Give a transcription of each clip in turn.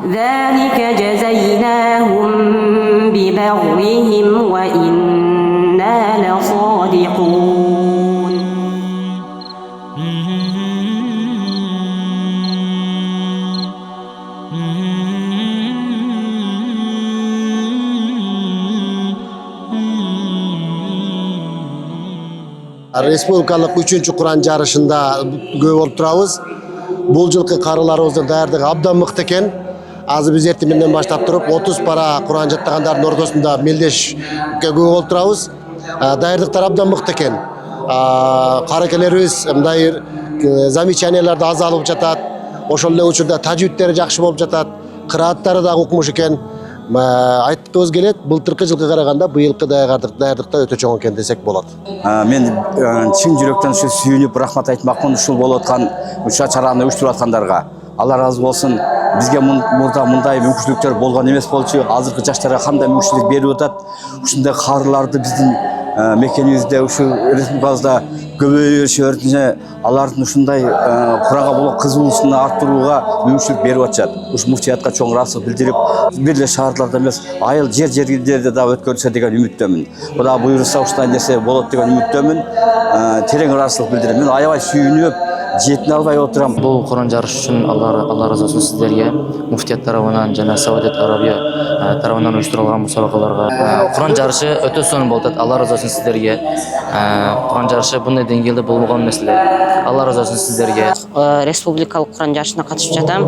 ذلك جزيناهم ببغيهم وإنا لصادقون. Республикалық 3-чү Құран жарышында көп болып тұрабыз. Бұл жылқы қарыларымыздың даярдығы абдан мықты екен. Азы біз ертеңнен баштап тұрып 30 пара Құран жаттағандардың ортасында мелдешке көп болып тұрабыз. Даярдықтар абдан мықты екен. Қаракелеріміз мындай замечанияларды аз алып жатат. Ошол эле учурда тажвидтери жакшы болуп жатат. Кырааттары да укмуш экен. Айткыбыз келет, былтыркы жылкы караганда быйылкы даярдыкта өтө чоң экен десек болот. Мен чын жүрөктөн сүйүнүп рахмат айтмакмын ушул болуп аткан чараны уюштуруп аткандарга. Алла разы болсун. Бизге мурда мындай мүмкүнчүлүктөр болгон эмес болчу. Азыркы жаштарга кандай мүмкүнчүлүк берип атат. Ушундай каарыларды биздин мекенибизде ушу республикабызда көбөйүшүнө алардын ушундай Куранга болгон кызыгуусун арттырууга мүмкүнчүлүк берип атышат. Ушу муфтиятка чоң ыраазычылык билдирип, бир эле шаарларда эмес, айыл жерлерде да өткөрүлсө деген үмүттөмүн. Кудай буйруса ушундай нерсе болот деген үмүттөмүн. Терең ыраазычылык билдирем. Мен аябай сүйүнүп, жетине албай отурам. Бул Куран жарышы үчүн Алла разы болсун сиздерге, муфтият тарабынан жана Саудат Арабия тарабынан уюштурулган мусабакаларга. Куран жарышы өтө сонун болуп атат. Алла разы болсун сиздерге. Куран жарышы мындай деңгээлде болбогон эмес эле. Алла разы болсун сиздерге. Республикалык Куран жарышына катышып жатам.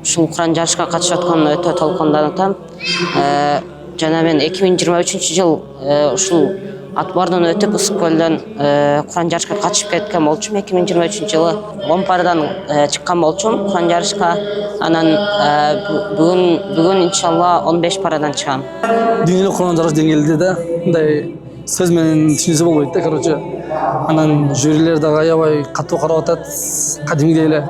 Ушул Куран жарышка катышып атканыма өтө толкунданып атам. Жана мен 2023-жыл ушул Атбардан өтүп Ысык-Көлдөн Куран жарышка катышып кеткен болчумун. 2023-жылы 10 парадан чыккан болчумун Куран жарышка. Анан бүгүн иншалла 15 парадан чыгам. Дүйнөлүк Куран жарыш деңгээлде да мындай сөз менен түшүнүсө болбойт да, короче. Анан жюрилер дагы аябай катуу карап атат. Кадимгидей эле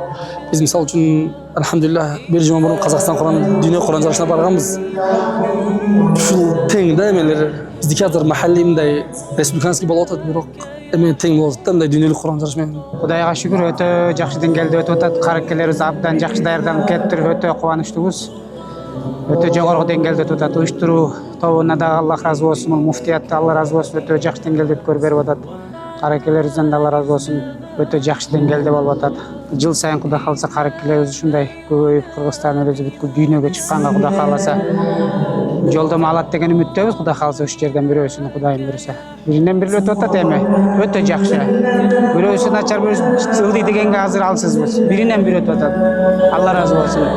биз мисалы үчүн алхамдулилlah бир жума мурун Казакстан дүйнөлүк Куран жарышына барганбыз. Ушул тең да эмелер. Биздики азыр махаллий мындай республиканский болуп атат, бирок эме тең болуп атат да мындай дүйнөлүк Куран жарыш менен. Кудайга шүгүр өтө жакшы деңгээлде өтүп атат. Каракелерибиз абдан жакшы даярданып кетиптир. Өтө кубанычтуубуз. Өтө жогорку деңгээлде өтүп атат. Уюштуруу тобуна да Алла разы болсун, муфтиятта Алла разы болсун, өтө жакшы деңгээлде өткөрүп берип атат. Каракелерибизден да Алла разы болсун, өтө жакшы деңгээлде болуп атат. Жыл сайын Кудай кааласа каракелерибиз ушундай көбөйүп Кыргызстан элибиз бүткүл дүйнөгө чыкканга Кудай кааласа жолдомо алат деген үмүттөбүз. Кудай кааласа ушул жерден бирөөсүн Кудайым буйруса. Биринен бири өтүп атат эми. Өтө жакшы. Бирөөсү начар, бирөөсү ылдый дегенге азыр алсызбыз. Биринен бири өтүп атат. Алла разы болсун.